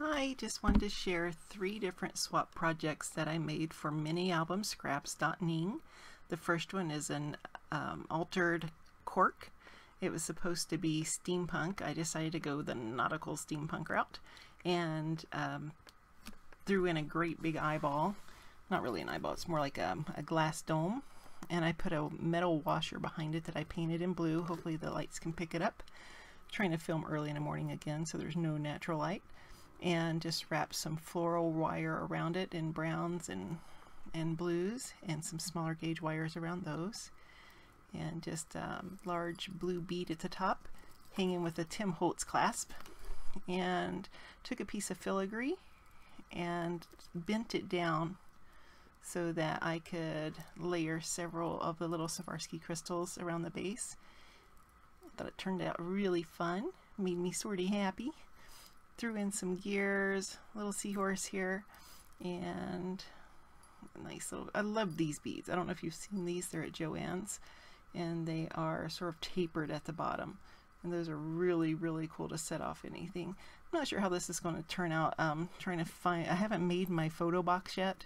I just wanted to share 3 different swap projects that I made for minialbumscraps.ning. The first one is an altered Cork. It was supposed to be steampunk. I decided to go the nautical steampunk route and threw in a great big eyeball. Not really an eyeball, it's more like a glass dome. And I put a metal washer behind it that I painted in blue. Hopefully the lights can pick it up. I'm trying to film early in the morning again, so there's no natural light. And just wrap some floral wire around it in browns and blues, and some smaller gauge wires around those, and just large blue bead at the top hanging with a Tim Holtz clasp, and took a piece of filigree and bent it down so that I could layer several of the little Swarovski crystals around the base. I thought it turned out really fun, made me sort of happy. Threw in some gears, a little seahorse here, and a nice little, I love these beads. I don't know if you've seen these, they're at Joann's, and they are sort of tapered at the bottom. And those are really, really cool to set off anything. I'm not sure how this is going to turn out. Trying to find, I haven't made my photo box yet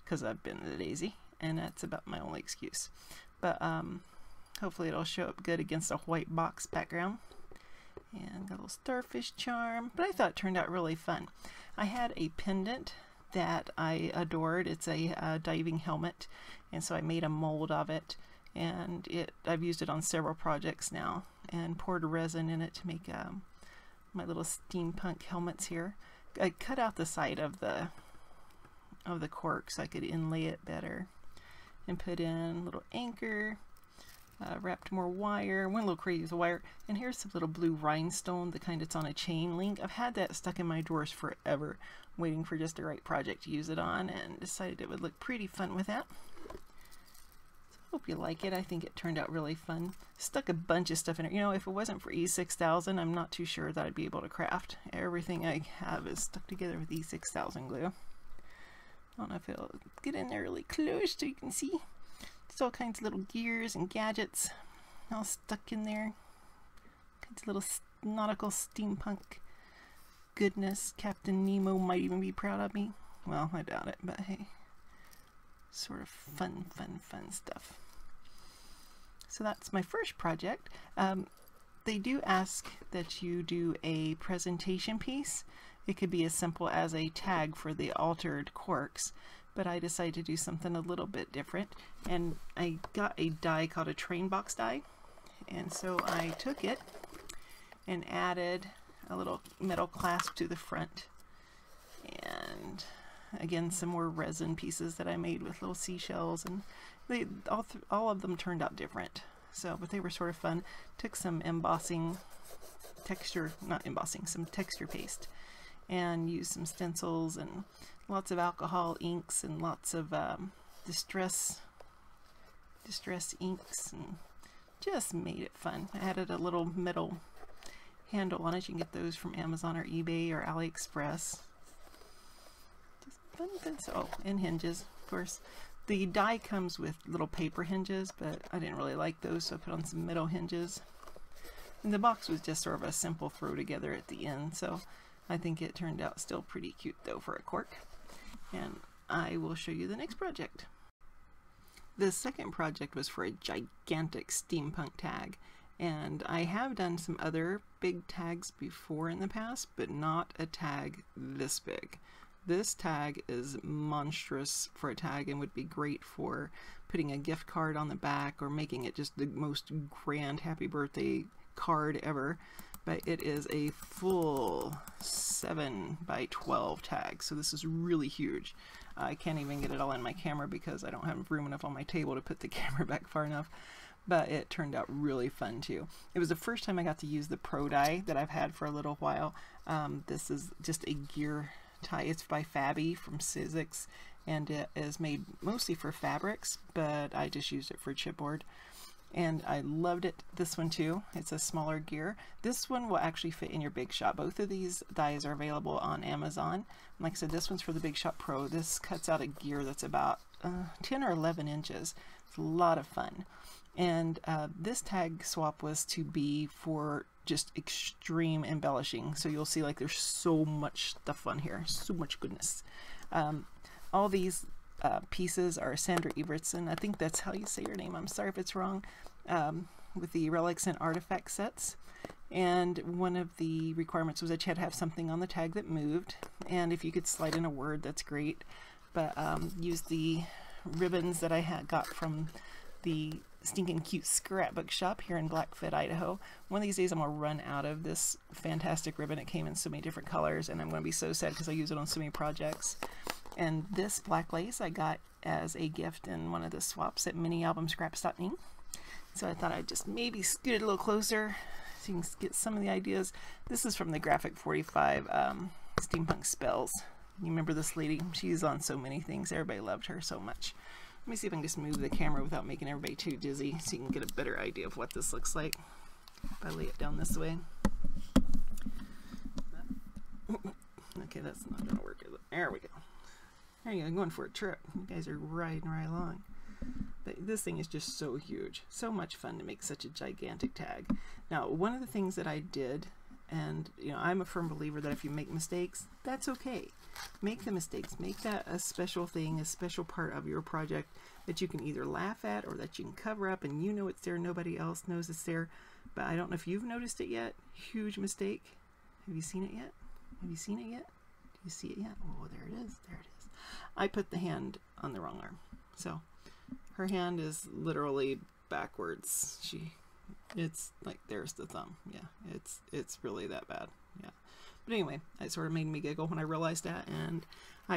because I've been lazy, and that's about my only excuse. But hopefully it'll show up good against a white box background. And got a little starfish charm, but I thought it turned out really fun. I had a pendant that I adored. It's a diving helmet, and so I made a mold of it, and I've used it on several projects now, and poured resin in it to make my little steampunk helmets here. I cut out the side of the cork so I could inlay it better, and put in a little anchor. Wrapped more wire, went a little crazy with the wire, and here's some little blue rhinestone, the kind that's on a chain link. I've had that stuck in my drawers forever, waiting for just the right project to use it on, and decided it would look pretty fun with that. So I hope you like it. I think it turned out really fun. Stuck a bunch of stuff in it. You know, if it wasn't for E6000, I'm not too sure that I'd be able to craft. Everything I have is stuck together with E6000 glue. I don't know if it'll get in there really close so you can see. Just all kinds of little gears and gadgets all stuck in there. Kinds of little nautical steampunk goodness. Captain Nemo might even be proud of me. Well, I doubt it, but hey. Sort of fun stuff. So that's my first project. They do ask that you do a presentation piece. It could be as simple as a tag for the altered corks, but I decided to do something a little bit different, and I got a die called a train box die, and so I took it and added a little metal clasp to the front, and again some more resin pieces that I made with little seashells, and they all of them turned out different. So, but they were sort of fun. Took some embossing texture, not embossing, some texture paste, and used some stencils and lots of alcohol inks and lots of distress inks, and just made it fun. I added a little metal handle on it. You can get those from Amazon or eBay or AliExpress. Just fun. So, oh, and hinges, of course. The die comes with little paper hinges, but I didn't really like those, so I put on some metal hinges. And the box was just sort of a simple throw together at the end, so I think it turned out still pretty cute though for a cork. And I will show you the next project. The second project was for a gigantic steampunk tag, and I have done some other big tags before in the past, but not a tag this big. This tag is monstrous for a tag and would be great for putting a gift card on the back or making it just the most grand happy birthday card ever. But it is a full 7 by 12 tag, so this is really huge. I can't even get it all in my camera because I don't have room enough on my table to put the camera back far enough, but it turned out really fun too. It was the first time I got to use the Pro die that I've had for a little while. This is just a gear tie. It's by Fabi from Sizzix, and it is made mostly for fabrics, but I just used it for chipboard. And I loved it. This one too. It's a smaller gear. This one will actually fit in your Big Shot. Both of these dies are available on Amazon. Like I said, this one's for the Big Shot Pro. This cuts out a gear that's about 10 or 11 inches. It's a lot of fun. And this tag swap was to be for just extreme embellishing. So you'll see like there's so much stuff on here, so much goodness. All these pieces are Sandra Evertson. I think that's how you say your name. I'm sorry if it's wrong. With the relics and artifact sets. And one of the requirements was that you had to have something on the tag that moved. And if you could slide in a word, that's great. But use the ribbons that I got from the Stinking Cute Scrapbook Shop here in Blackfoot, Idaho. One of these days I'm going to run out of this fantastic ribbon. It came in so many different colors, and I'm going to be so sad because I use it on so many projects. And this black lace I got as a gift in one of the swaps at minialbumscraps.me. So I thought I'd just maybe scoot it a little closer so you can get some of the ideas. This is from the Graphic 45 Steampunk Spells. You remember this lady? She's on so many things. Everybody loved her so much. Let me see if I can just move the camera without making everybody too dizzy so you can get a better idea of what this looks like. If I lay it down this way. Okay, that's not going to work. There we go. There you go. I'm going for a trip. You guys are riding right along. This thing is just so huge. So much fun to make such a gigantic tag. Now, one of the things that I did, and you know, I'm a firm believer that if you make mistakes, that's okay. Make the mistakes. Make that a special thing, a special part of your project that you can either laugh at or that you can cover up and you know it's there, nobody else knows it's there. But I don't know if you've noticed it yet. Huge mistake. Have you seen it yet? Have you seen it yet? Do you see it yet? Oh, there it is. There it is. I put the hand on the wrong arm. So her hand is literally backwards. It's like, there's the thumb. Yeah, it's really that bad. Yeah. But anyway, it sort of made me giggle when I realized that, and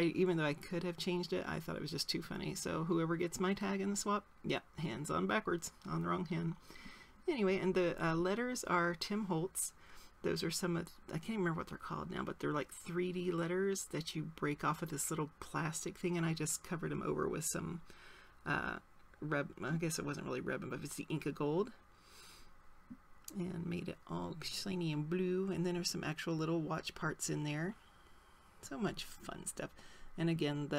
even though I could have changed it, I thought it was just too funny. So whoever gets my tag in the swap, yeah, hands on backwards, on the wrong hand. Anyway, and the letters are Tim Holtz. Those are some of, I can't remember what they're called now, but they're like 3D letters that you break off of this little plastic thing, and I just covered them over with some I guess it wasn't really ribbon, but it's the Inca Gold, and made it all shiny and blue. And then there's some actual little watch parts in there. So much fun stuff. And again,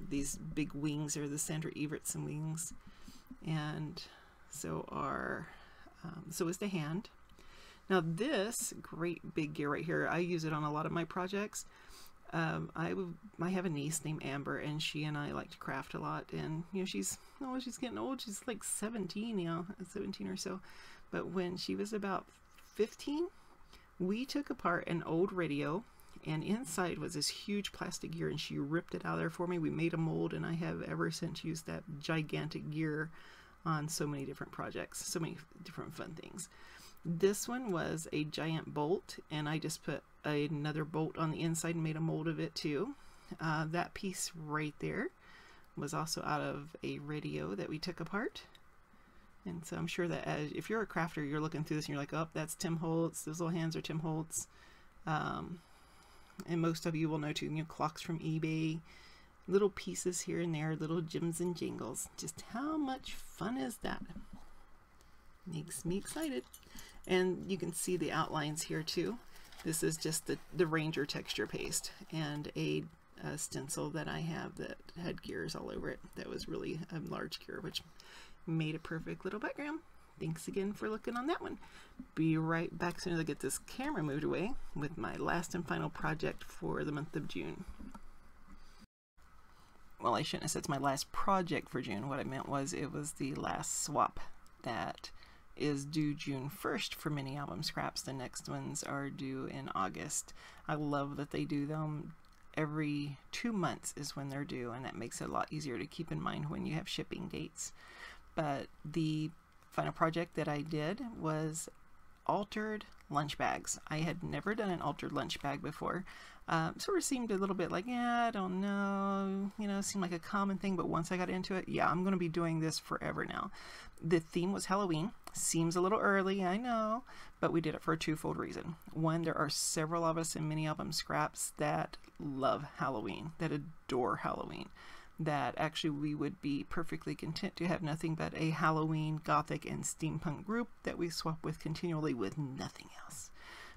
these big wings are the Sandra Evertson wings, and so is the hand. Now this great big gear right here, I use it on a lot of my projects. I have a niece named Amber, and she and I like to craft a lot, and you know, she's getting old. She's like 17, you know, 17 or so. But when she was about 15, we took apart an old radio, and inside was this huge plastic gear, and she ripped it out of there for me. We made a mold, and I have ever since used that gigantic gear on so many different projects, so many different fun things. This one was a giant bolt, and I just put another bolt on the inside and made a mold of it too. That piece right there was also out of a radio that we took apart. And so I'm sure that if you're a crafter, you're looking through this and you're like, oh, that's Tim Holtz. Those little hands are Tim Holtz. And most of you will know too, you know, clocks from eBay, little pieces here and there, little gems and jingles. Just how much fun is that? Makes me excited. And you can see the outlines here too. This is just the Ranger texture paste, and a stencil that I have that had gears all over it. That was really a large gear, which made a perfect little background. Thanks again for looking on that one. Be right back as soon as I get this camera moved away with my last and final project for the month of June. Well, I shouldn't have said it's my last project for June. What I meant was it was the last swap that is due June 1st for mini album scraps. The next ones are due in August. I love that they do them every 2 months is when they're due, and that makes it a lot easier to keep in mind when you have shipping dates. But the final project that I did was altered lunch bags. I had never done an altered lunch bag before. Sort of seemed a little bit like, yeah, I don't know, you know, seemed like a common thing, but once I got into it, yeah, I'm going to be doing this forever now. The theme was Halloween. Seems a little early, I know, but we did it for a twofold reason. One, there are several of us in mini album scraps that love Halloween, that adore Halloween, that actually we would be perfectly content to have nothing but a Halloween, Gothic, and Steampunk group that we swap with continually with nothing else.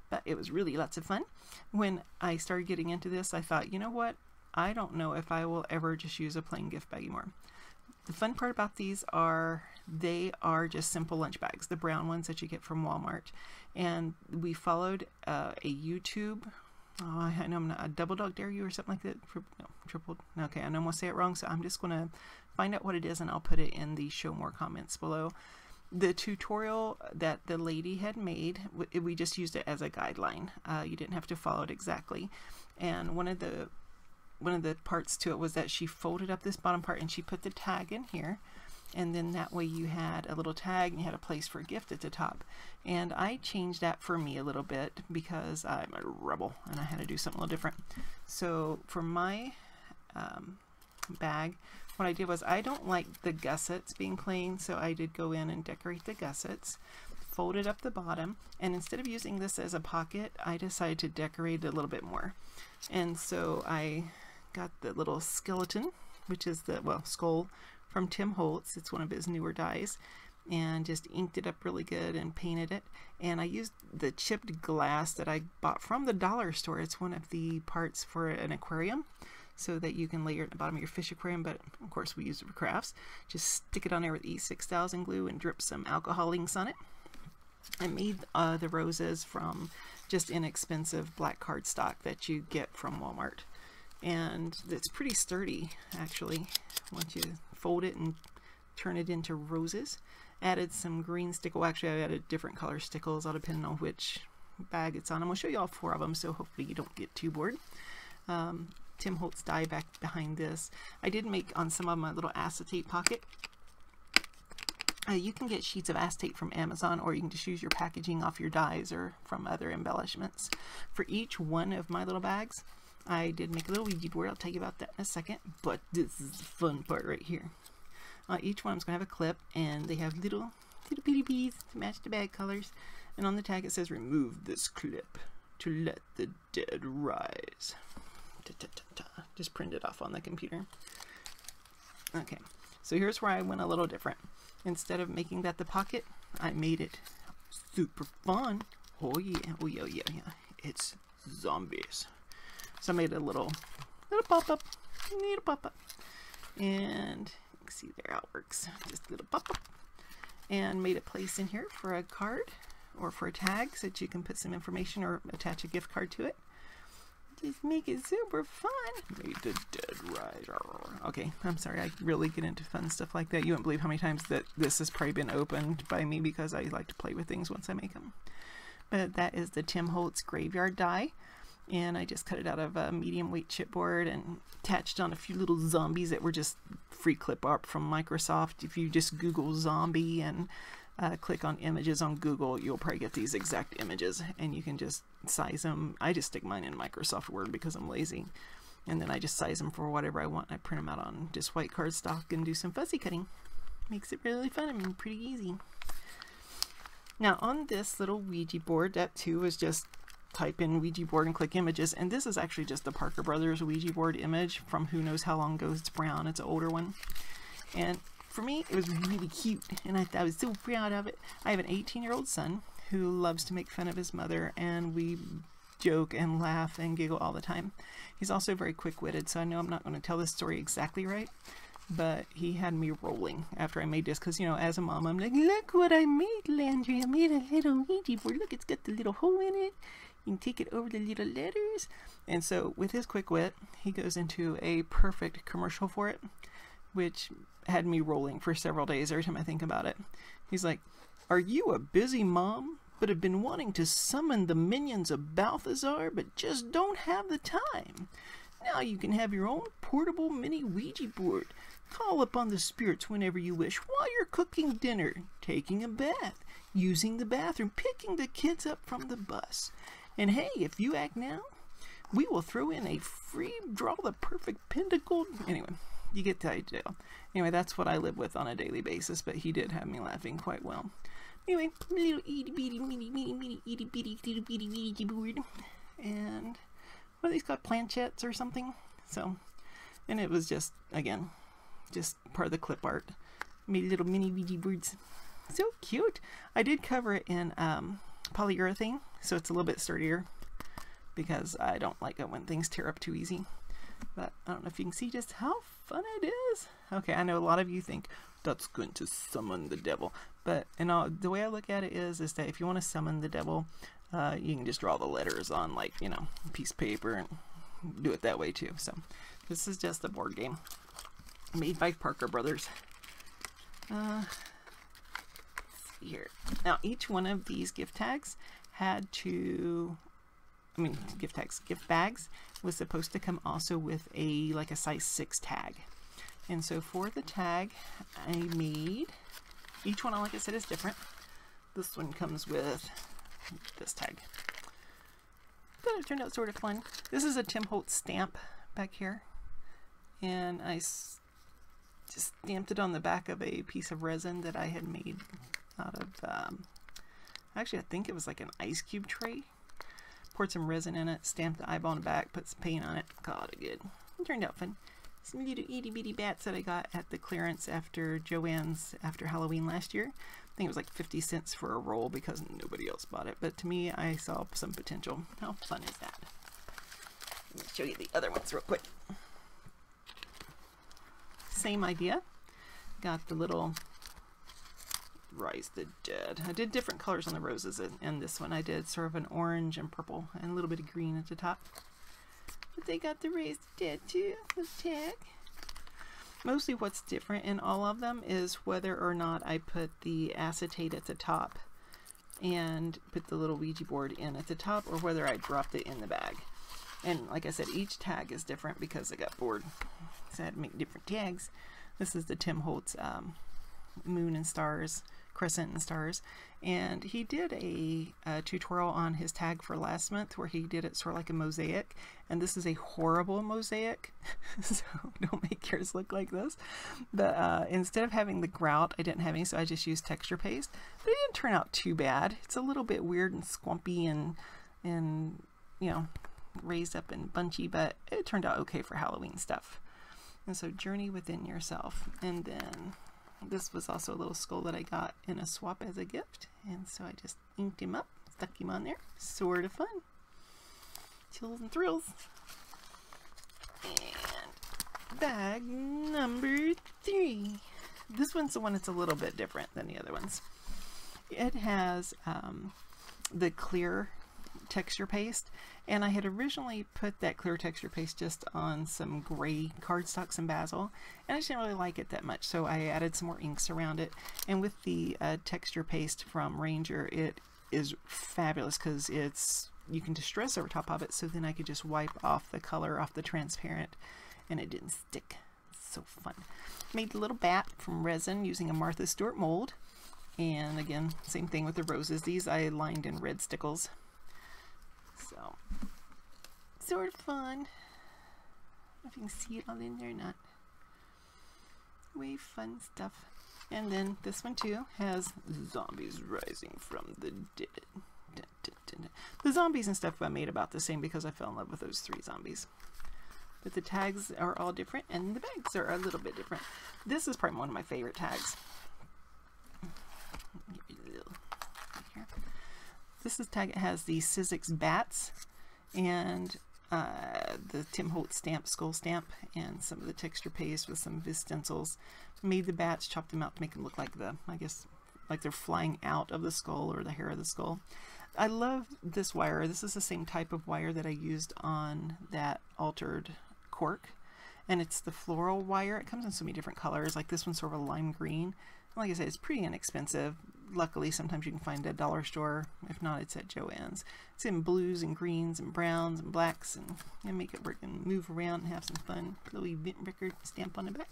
But it was really lots of fun. When I started getting into this, I thought, you know what? I don't know if I will ever just use a plain gift bag anymore. The fun part about these are they are just simple lunch bags, the brown ones that you get from Walmart. And we followed a YouTube, oh, I know I'm not, a Double Dog Dare You or something like that. No, triple, okay, I know I'm going to say it wrong, so I'm just going to find out what it is and I'll put it in the show more comments below. The tutorial that the lady had made, we just used it as a guideline. You didn't have to follow it exactly. And one of the parts to it was that she folded up this bottom part and she put the tag in here, and then that way you had a little tag and you had a place for a gift at the top. And I changed that for me a little bit because I'm a rebel and I had to do something a little different. So for my bag, what I did was, I don't like the gussets being plain, so I did go in and decorate the gussets, folded up the bottom, and instead of using this as a pocket, I decided to decorate it a little bit more. And so I got the little skeleton, which is the, well, skull from Tim Holtz. It's one of his newer dies, and just inked it up really good and painted it. And I used the chipped glass that I bought from the dollar store. It's one of the parts for an aquarium, so that you can layer it at the bottom of your fish aquarium, but of course we use it for crafts. Just stick it on there with E6000 glue and drip some alcohol inks on it. I made the roses from just inexpensive black cardstock that you get from Walmart. And it's pretty sturdy, actually, once you fold it and turn it into roses. Added some green stickle. Actually, I added different color stickles, all depending on which bag it's on. I'm going to show you all 4 of them, so hopefully you don't get too bored. Tim Holtz die back behind this. I did make on some of my little acetate pocket. You can get sheets of acetate from Amazon, or you can just use your packaging off your dies or from other embellishments. For each one of my little bags, I did make a little Ouija board. I'll tell you about that in a second, but this is the fun part right here. Each one's going to have a clip, and they have little bitty beads to match the bag colors. And on the tag it says, "Remove this clip to let the dead rise." Just print it off on the computer. Okay, so here's where I went a little different. Instead of making that the pocket, I made it super fun. Oh yeah, oh yeah, yeah, yeah. It's zombies. So I made a little pop-up, little pop-up. And you can see there how it works. Just a little pop-up. And made a place in here for a card or for a tag so that you can put some information or attach a gift card to it. Just make it super fun. Made the dead rise. Okay, I'm sorry, I really get into fun stuff like that. You won't believe how many times that this has probably been opened by me because I like to play with things once I make them. But that is the Tim Holtz graveyard die. And I just cut it out of a medium weight chipboard and attached on a few little zombies that were just free clip art from Microsoft. If you just Google zombie and click on images on Google, you'll probably get these exact images, and you can just size them. I just stick mine in Microsoft Word because I'm lazy, and then I just size them for whatever I want. I print them out on just white cardstock and do some fuzzy cutting. Makes it really fun and pretty easy. Now on this little Ouija board, that too is just type in Ouija board and click images, and this is actually just the Parker Brothers Ouija board image from who knows how long ago. It's brown, it's an older one, and for me, it was really cute, and I was so proud of it. I have an 18-year-old son who loves to make fun of his mother, and we joke and laugh and giggle all the time. He's also very quick-witted, so I know I'm not going to tell this story exactly right, but he had me rolling after I made this, because, you know, as a mom, I'm like, look what I made, Landry. I made a little Ouija board. Look, it's got the little hole in it. You can take it over the little letters. And so, with his quick wit, he goes into a perfect commercial for it, which had me rolling for several days every time I think about it. He's like, "Are you a busy mom, but have been wanting to summon the minions of Balthazar, but just don't have the time? Now you can have your own portable mini Ouija board. Call upon the spirits whenever you wish, while you're cooking dinner, taking a bath, using the bathroom, picking the kids up from the bus. And hey, if you act now, we will throw in a free draw the perfect pentacle." Anyway, you get the idea. Anyway, that's what I live with on a daily basis, but he did have me laughing quite well. Anyway, little itty bitty mini itty bitty Ouija board. And what are these called? Planchettes or something? So, and it was just, again, just part of the clip art. Made little mini Ouija boards. So cute. I did cover it in polyurethane, so it's a little bit sturdier, because I don't like it when things tear up too easy. But I don't know if you can see just how fun it is. Okay, I know a lot of you think that's going to summon the devil, but the way I look at it is that if you want to summon the devil, you can just draw the letters on, like, you know, a piece of paper and do it that way too. So this is just a board game made by Parker Brothers. Let's see here. Now each one of these gift tags had to, gift bags was supposed to come also with like a size 6 tag. And so for the tag, I made, each one, like I said, is different. This one comes with this tag. But it turned out sort of fun. This is a Tim Holtz stamp back here. And I just stamped it on the back of a piece of resin that I had made out of, actually I think it was like an ice cube tray. Poured some resin in it, stamped the eyeball on the back, put some paint on it, called it good. It turned out fun. Some little itty bitty bats that I got at the clearance after Joann's after Halloween last year. I think it was like 50 cents for a roll because nobody else bought it. But to me, I saw some potential. How fun is that? Let me show you the other ones real quick. Same idea. Got the little Rise the Dead. I did different colors on the roses in this one. I did sort of an orange and purple and a little bit of green at the top. But they got the Rise the Dead too, the tag. Mostly what's different in all of them is whether or not I put the acetate at the top and put the little Ouija board in at the top, or whether I dropped it in the bag. And like I said, each tag is different because I got bored, so I had to make different tags. This is the Tim Holtz Moon and Stars, Crescent and Stars, and he did a tutorial on his tag for last month where he did it sort of like a mosaic, and this is a horrible mosaic, so don't make yours look like this. But instead of having the grout, I didn't have any, so I just used texture paste, but it didn't turn out too bad. It's a little bit weird and squumpy and you know, raised up and bunchy, but it turned out okay for Halloween stuff. And so journey within yourself. And then this was also a little skull that I got in a swap as a gift, and so I just inked him up, stuck him on there. Sort of fun. Chills and thrills. And bag number 3. This one's the one that's a little bit different than the other ones. It has the clear texture paste, and I had originally put that clear texture paste just on some gray cardstock, some basil, and I just didn't really like it that much, so I added some more inks around it. And with the texture paste from Ranger, it is fabulous because you can distress over top of it, so then I could just wipe off the color off the transparent and it didn't stick. So fun. Made a little bat from resin using a Martha Stewart mold, and again, same thing with the roses. These I lined in red stickles. So, sort of fun. If you can see it all in there or not. Way fun stuff. And then this one too has zombies rising from the dead. Dun, dun, dun, dun. The zombies and stuff I made about the same because I fell in love with those 3 zombies. But the tags are all different and the bags are a little bit different. This is probably one of my favorite tags. This is tag. It has the Sizzix bats and the Tim Holtz stamp, skull stamp, and some of the texture paste with some of his stencils. Made the bats, chopped them out to make them look like I guess, like they're flying out of the skull or the hair of the skull. I love this wire. This is the same type of wire that I used on that altered cork, and it's the floral wire. It comes in so many different colors. Like this one's sort of a lime green. Like I said, it's pretty inexpensive. Luckily, sometimes you can find it at a dollar store. If not, it's at Joann's. It's in blues and greens and browns and blacks, and you make it work and move around and have some fun. Little event record stamp on the back.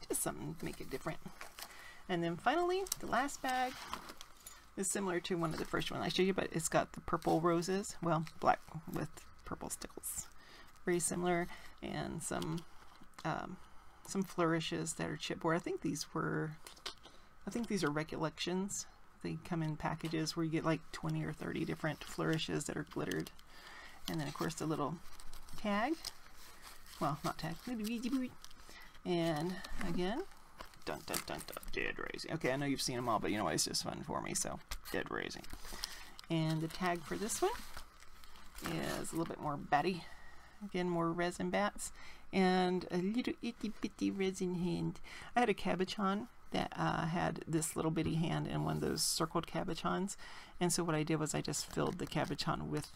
Just something to make it different. And then finally, the last bag is similar to one of the first ones I showed you, but it's got the purple roses. Well, black with purple stickles. Very similar, and some flourishes that are chipboard. I think these are recollections. They come in packages where you get like 20 or 30 different flourishes that are glittered. And then of course the little tag. Well, not tag. And again, dun dun dun dun, Dead Rising. Okay, I know you've seen them all, but you know what, it's just fun for me, so Dead Rising. And the tag for this one is a little bit more batty. Again, more resin bats. and a little itty bitty resin hand. I had a cabochon that had this little bitty hand and one of those circled cabochons, and so what I did was I just filled the cabochon with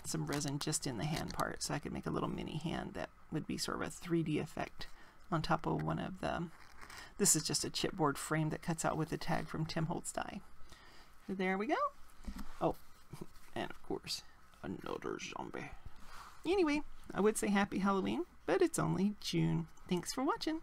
some resin just in the hand part, so I could make a little mini hand that would be sort of a 3D effect on top of one of the... This is just a chipboard frame that cuts out with a tag from Tim Holtz Die. So there we go. Oh, and of course, another zombie. Anyway, I would say happy Halloween, but it's only June. Thanks for watching.